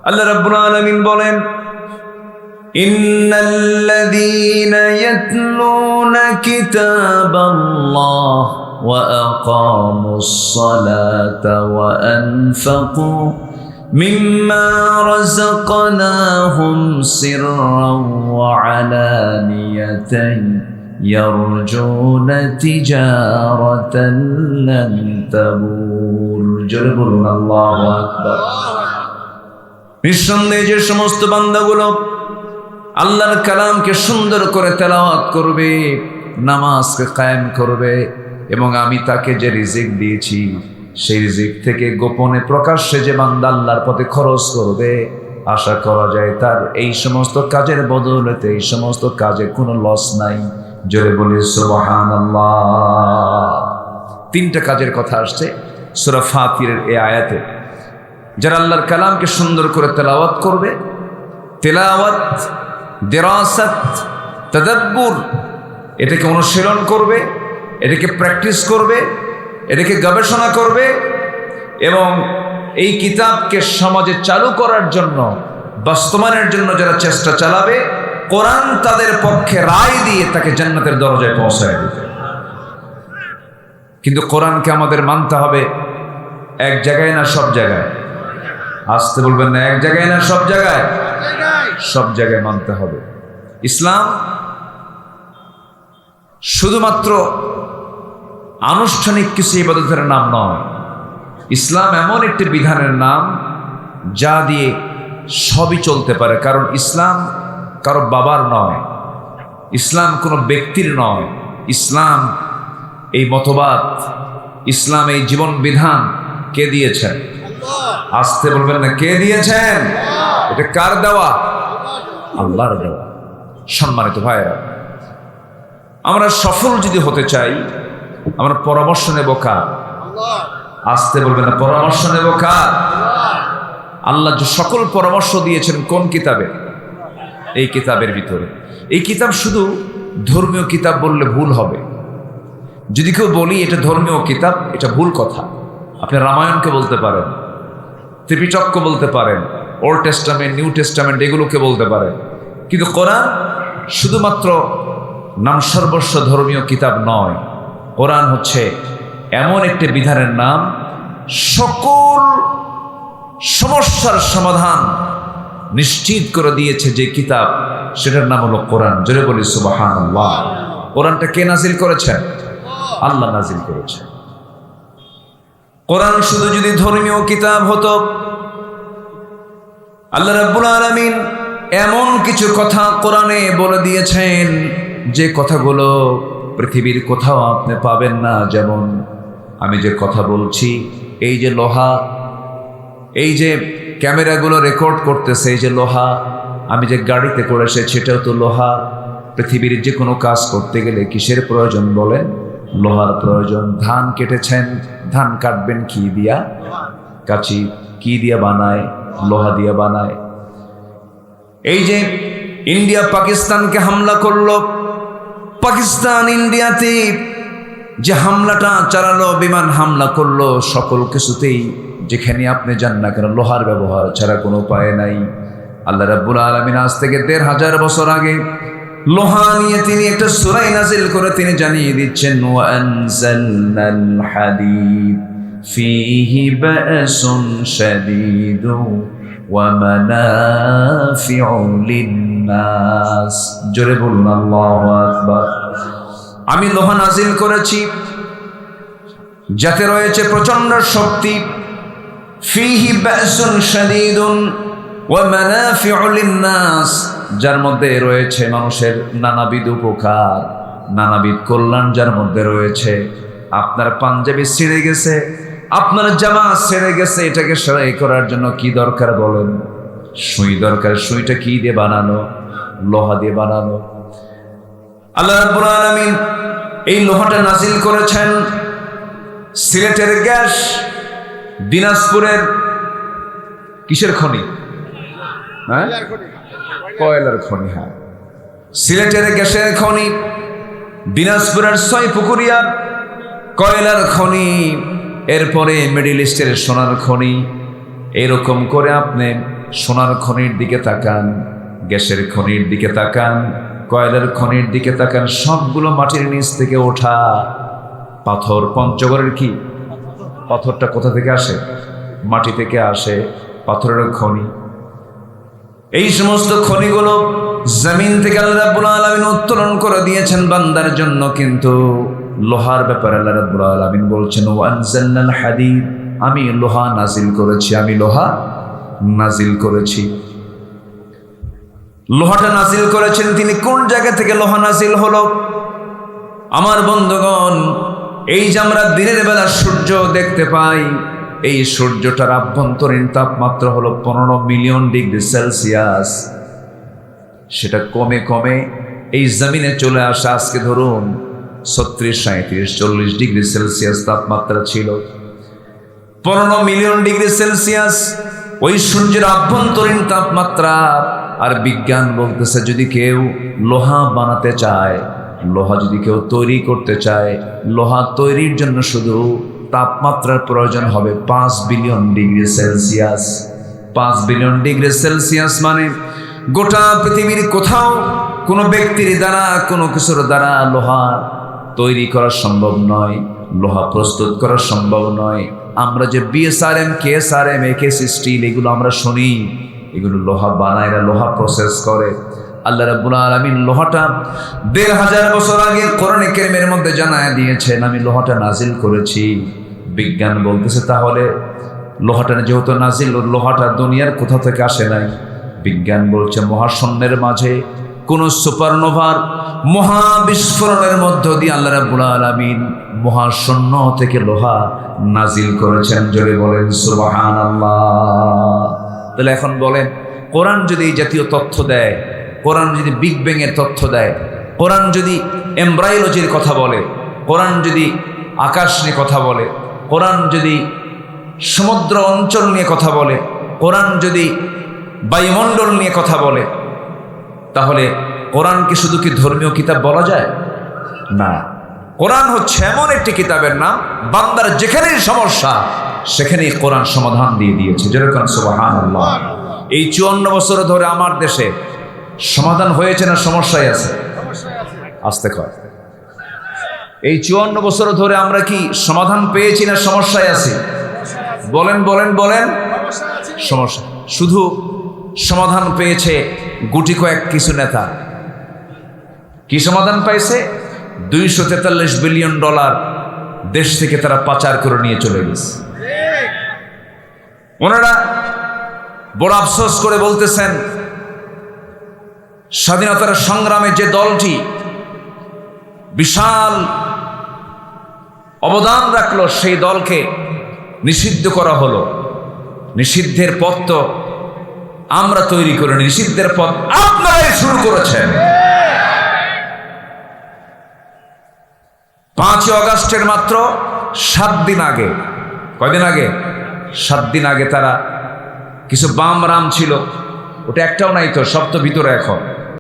আল্লাহ রাব্বুল আলামিন বলেন, ইন্নাল্লাযীনা ইয়াতলুনা কিতাবাল্লাহ ওয়া আকামুস সালাতা ওয়া আনফাকু মিম্মা রাযাকনাহুম সিররান ওয়া আলানিয়াতান ইয়ারজুনা তিজারাতান লান তাবুর। জোরে বলুন আল্লাহু আকবার। নিঃসন্দেহে যে সমস্ত বান্দাগুলো আল্লাহর কালামকে সুন্দর করে তেলাওয়াত করবে, নামাজকে কায়েম করবে, এবং আমি তাকে যে রিজিক দিয়েছি সেই রিজিক থেকে গোপনে প্রকাশ্যে যে বান্দা আল্লাহর পথে খরচ করবে, আশা করা যায় তার এই সমস্ত কাজের বদৌলতে এই সমস্ত কাজে কোনো লস নাই। জোরে বলি সুবহানাল্লাহ। তিনটা কাজের কথা আসছে সূরা ফাতিরের এই আয়াতে। যারা আল্লাহর কালামকে সুন্দর করে তেলাওয়াত করবে, তেলাওয়াত, দিরাসাত, তাদাব্বুর, এটাকে অনুশীলন করবে, এটাকে প্র্যাকটিস করবে, এটাকে গবেষণা করবে, এবং এই কিতাবকে সমাজে চালু করার জন্য, বাস্তবায়নের জন্য যারা চেষ্টা চালাবে, কোরআন তাদের পক্ষে রায় দিয়ে তাকে জান্নাতের দরজায় পৌঁছায় দিবে। কিন্তু কোরআনকে আমাদের মানতে হবে এক জায়গায় না সব জায়গায়? আসতে বলবেন না, এক জায়গায় না সব জায়গায়? সব জায়গায় মানতে হবে। ইসলাম শুধুমাত্র আনুষ্ঠানিক কিছু ইবাদতের নাম নয়। ইসলাম এমন একটি বিধানের নাম যা দিয়ে সবই চলতে পারে। কারণ ইসলাম কারো বাবার নয়, ইসলাম কোনো ব্যক্তির নয়। ইসলাম এই মতবাদ, ইসলাম এই জীবন বিধান কে দিয়েছেন? আসতে বলবেন না, কে দিয়েছেন? এটা কার দেওয়া? আল্লাহর দেওয়া। সম্মানিত ভাইরা, আমরা সফল যদি হতে চাই, আমরা পরামর্শ নেব কার? আসতে বলবেন না, পরামর্শ নেব কার? আল্লাহ যে সকল পরামর্শ দিয়েছেন কোন কিতাবে? এই কিতাবের ভিতরে। এই কিতাব শুধু ধর্মীয় কিতাব বললে ভুল হবে। যদি কেউ বলি এটা ধর্মীয় কিতাব, এটা ভুল কথা। আপনি রামায়ণকে বলতে পারেন, ত্রিপিটককে বলতে পারেন, ওল্ড টেস্টামেন্ট, নিউ টেস্টামেন্ট, এগুলোকে বলতে পারেন, কিন্তু কোরআন শুধুমাত্র নাম সর্বস্ব ধর্মীয় কিতাব নয়। কোরআন হচ্ছে এমন একটি বিধানের নাম, সকল সমস্যার সমাধান নিশ্চিত করে দিয়েছে যে কিতাব, সেটার নাম হলো কোরআন। জোরে বলি সুবহানাল্লাহ। কোরআনটা কে নাজিল করেছেন? আল্লাহ নাজিল করেছেন। কোরআন শুধু যদি ধর্মীয় কিতাব হতো, আল্লাহ রাব্বুল আলামিন এমন কিছু কথা কোরআনে বলে দিয়েছেন যে কথাগুলো পৃথিবীর কোথাও আপনি পাবেন না। যেমন আমি যে কথা বলছি, এই যে লোহা, এই যে ক্যামেরাগুলো রেকর্ড করতেছে, এই যে লোহা, আমি যে গাড়িতে করে এসেছি সেটাও তো লোহা। পৃথিবীর যে কোনো কাজ করতে গেলে কিসের প্রয়োজন বলেন? লোহার প্রয়োজন। ধান কেটেছেন, ধান কাটবেন কি দিয়া? কাঁচি। কি দিয়া বানায়? লোহা দিয়া বানায়। এই যে ইন্ডিয়া পাকিস্তানকে হামলা করলো, পাকিস্তান ইন্ডিয়াতে যে হামলাটা চালালো, বিমান হামলা করলো, সকল কিছুতেই যেখানে আপনি যান না কেন লোহার ব্যবহার ছাড়া কোনো উপায় নাই। আল্লাহ রাব্বুল আলামিন আজ থেকে ১৫০০ বছর আগে লোহা নিয়ে তিনি একটা সূরা নাজিল করে তিনি জানিয়ে দিচ্ছেন, ওয়া আনজালনাল হাদীদ ফীহি বা'সুন শাদীদু ওয়া মানাফিউ লিন-নাস। জোরে বলুন আল্লাহু আকবার। আমি লোহা নাজিল করেছি যাতে রয়েছে প্রচন্ড শক্তি, ফীহি বা'সুন শাদীদুন ওয়া মানাফিউ লিন-নাস, যার মধ্যে রয়েছে মানুষের নানাবিধ উপকার, নানাবিধ কল্যাণ যার মধ্যে রয়েছে। আপনার পাঞ্জাবি ছিঁড়ে গেছে, আপনার জামা ছিঁড়ে গেছে, এটাকে সেলাই করার জন্য কি দরকার বলেন? সুই দরকার। সুইটা কি দিয়ে বানানো? লোহা দিয়ে বানানো। আল্লাহ রাব্বুল আলামিন এই লোহাটা নাজিল করেছেন সিলেটের গ্যাস, দিনাজপুরের কিসের খনি? হ্যাঁ, কয়লার খনি। হ্যাঁ, সিলেটের গ্যাসের খনি, দিনাজপুরের ছয়পুকুরিয়ার কয়লার খনি, এরপরে মিডল ইস্টের সোনার খনি। এরকম করে আপনি সোনার খনির দিকে তাকান, গ্যাসের খনির দিকে তাকান, কয়লার খনির দিকে তাকান, সবগুলো মাটির নিচ থেকে ওঠা পাথর। পঞ্চগড়ের কি পাথরটা কোথা থেকে আসে? মাটি থেকে আসে, পাথরের খনি। এই সমস্ত খনিগুলো জমিন থেকে আল্লাহ রাব্বুল আলামিন উত্তোলন করে দিয়েছেন বান্দার জন্য। কিন্তু লোহার ব্যাপারে আল্লাহ রাব্বুল আলামিন বলছেন, ওয়ানজালনাল হাদিদ, আমি লোহা নাজিল করেছি, আমি লোহা নাজিল করেছি। লোহাটা নাজিল করেছেন তিনি। কোন জায়গা থেকে লোহা নাজিল হলো? আমার বন্ধুগণ, এই যে আমরা দিনের বেলা সূর্য দেখতে পাই, এই সূর্যটার আভ্যন্তরীণ তাপমাত্রা হলো 15 মিলিয়ন ডিগ্রি সেলসিয়াস। সেটা কমে কমে এই জমিনে চলে আসে। আজকে ধরুন 36, 37, 40 ডিগ্রি সেলসিয়াস তাপমাত্রা ছিল। 15 মিলিয়ন ডিগ্রি সেলসিয়াস ওই সূর্যের আভ্যন্তরীণ তাপমাত্রা। আর বিজ্ঞান বলতেছে যদি কেউ লোহা বানাতে চায়, লোহা যদি কেউ তৈরি করতে চায়, লোহা তৈরির জন্য শুধু তাপমাত্রার প্রয়োজন হবে 5 billion degree Celsius. 5 billion degree Celsius মানে গোটা পৃথিবীর কোথাও কোনো ব্যক্তির দ্বারা, কোনো কিছুর দ্বারা লোহা তৈরি করা সম্ভব নয়, লোহা প্রস্তুত করা সম্ভব নয়। আমরা যে বিএসআরএম, কেএসআরএম, একেসি স্টিল এগুলো আমরা শুনি, এগুলো লোহা বানায়, এরা লোহা প্রসেস করে। আল্লাহ রাব্বুল আলামিন লোহাটা 1500 বছর আগে কোরআনে কারীমের মধ্যে জানায় দিয়েছেন, আমি লোহাটা নাজিল করেছি। বিজ্ঞান বলতেছে তাহলে লোহাটা যেহেতু নাজিল, লোহাটা দুনিয়ার কোথা থেকে আসে নাই। বিজ্ঞান বলছে মহাশূন্যের মাঝে কোন সুপারনোভার মহাবিস্ফোরণের মধ্য দিয়ে আল্লাহ রাব্বুল আলামিন মহাশূন্য থেকে লোহা নাজিল করেছেন। জোরে বলেন সুবহানাল্লাহ। তাহলে এখন বলেন, কোরআন যদি এই জাতীয় তথ্য দেয়, কোরআন যদি বিগ ব্যাং এর তথ্য দেয়, কোরআন যদি এমব্রায়োলজির কথা বলে, কোরআন যদি আকাশ নিয়ে কথা বলে, কোরআন যদি সমুদ্র অঞ্চল নিয়ে কথা বলে, কোরআন যদি বায়ুমণ্ডল নিয়ে কথা বলে, তাহলে কোরআনকে শুধু কি ধর্মীয় কিতাব বলা যায়? না, কোরআন হচ্ছে এমন একটি কিতাবের নাম, বান্দার যেখানেই সমস্যা সেখানেই কোরআন সমাধান দিয়ে দিয়েছে। যেরকম সুবহানাল্লাহ। এই 54 বছর ধরে আমার দেশে সমাধান হয়েছে না সমস্যায় আছে? আসতে কয়। এই 54 বছর ধরে আমরা কি সমাধান পেয়েছি না সমস্যায় আছি? বলেন বলেন বলেন। সমস্যা। শুধু সমাধান পেয়েছে গুটি কয়েক কিছু নেতা। কি সমাধান পাইছে? $243 বিলিয়ন দেশ থেকে তারা পাচার করে নিয়ে চলে গেছে। ওনারা বড় আফসোস করে বলতেছেন, স্বাধীনতার সংগ্রামে যে দলটি বিশাল অবদান রাখলো, সেই দলকে নিষিদ্ধ করা হলো। নিষিদ্ধের পথ তো আমরা তৈরি করিনি, নিষিদ্ধের পথ আপনারাই শুরু করেছেন। 5 আগস্টের মাত্র 7 দিন আগে, কয়দিন আগে? 7 দিন আগে তারা কিছু বাম রাম ছিল, ওটা একটাও নাই তো, সব তো ভিতরে এখন।